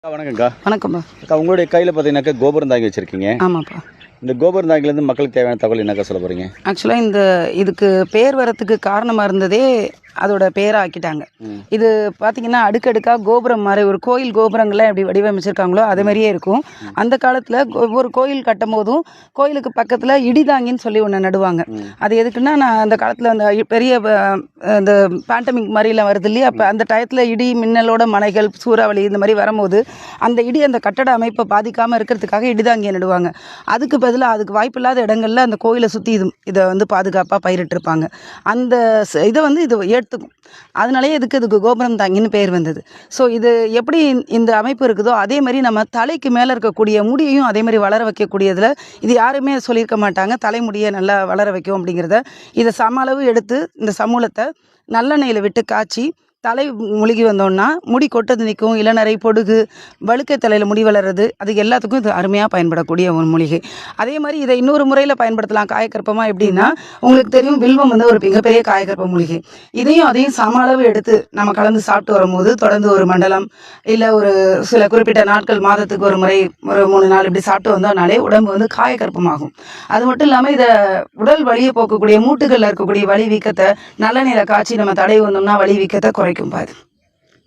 வணக்கம்க்கா. வணக்கம்ப்பா. அக்கா, உங்களுடைய கையில் பார்த்தீங்கன்னாக்கா கோபுரம் தாங்கி வச்சுருக்கீங்க. ஆமாப்பா. இந்த கோபுரம் தாங்கிலேருந்து மக்களுக்கு தேவையான தகவல் என்னக்கா சொல்ல போகிறீங்க? ஆக்சுவலாக இதுக்கு பேர் வரத்துக்கு காரணமாக இருந்ததே அதோட பேரை ஆக்கிட்டாங்க. இது பார்த்தீங்கன்னா அடுக்கடுக்காக கோபுரம் மாதிரி ஒரு கோயில் கோபுரங்கள்லாம் எப்படி வடிவமைச்சிருக்காங்களோ அதே மாதிரியே இருக்கும். அந்த காலத்தில் ஒவ்வொரு கோயில் கட்டும் போதும் கோயிலுக்கு பக்கத்தில் இடிதாங்கின்னு சொல்லி ஒன்று நடுவாங்க. அது எதுக்குன்னா, நான் அந்த காலத்தில் அந்த பெரிய இந்த பேண்டமிக் மாதிரிலாம் வருது இல்லையா, அப்போ அந்த டயத்தில் இடி மின்னலோட மலைகள் சூறாவளி இந்த மாதிரி வரும்போது அந்த இடி அந்த கட்டட அமைப்பை பாதிக்காமல் இருக்கிறதுக்காக இடிதாங்கியை நடுவாங்க. அதுக்கு பதிலாக அதுக்கு வாய்ப்பில்லாத இடங்கள்ல அந்த கோயிலை சுற்றி இதை பாதுகாப்பாக பயிரிட்டிருப்பாங்க. அந்த இதை இது எடுத்துக்கும். அதனாலேயே இதுக்கு கோபுரம் தாங்கின்னு பேர் வந்தது. ஸோ இது எப்படி இந்த அமைப்பு இருக்குதோ அதே மாதிரி நம்ம தலைக்கு மேலே இருக்கக்கூடிய முடியையும் அதே மாதிரி வளர வைக்கக்கூடியதில் இது யாருமே சொல்லியிருக்க மாட்டாங்க. தலைமுடியை நல்லா வளர வைக்கும் அப்படிங்கிறத இதை சம அளவு எடுத்து இந்த சமூலத்தை நல்லெண்ணெயில் விட்டு காய்ச்சி தலை முழுகி வந்தோன்னா முடி கொட்டது நிற்கும். இளநரை, பொடுகு, வழுக்கை தலையில் முடி வளர்றது, அது எல்லாத்துக்கும் இது அருமையாக பயன்படக்கூடிய ஒரு மூலிகை. அதே மாதிரி இதை இன்னொரு முறையில் பயன்படுத்தலாம். காயக்கற்பமாக எப்படின்னா, உங்களுக்கு தெரியும் வில்வம் ஒரு மிகப்பெரிய காயக்கற்ப மூலிகை. அதையும் சம அளவு எடுத்து நம்ம கலந்து சாப்பிட்டு வரும்போது தொடர்ந்து ஒரு மண்டலம் இல்லை ஒரு சில குறிப்பிட்ட நாட்கள், மாதத்துக்கு ஒரு முறை, ஒரு 3 நாள் இப்படி சாப்பிட்டு வந்தோம்னாலே உடம்பு காயக்கற்பமாகும். அது மட்டும் இல்லாமல் இதை உடல் வலியை போக்கக்கூடிய மூட்டுகளில் இருக்கக்கூடிய வலி வீக்கத்தை நல்லெண்ணெயில் காய்ச்சி நம்ம தடவி வந்தோம்னா வலி வீக்கத்தை குறைக்கும் பாது.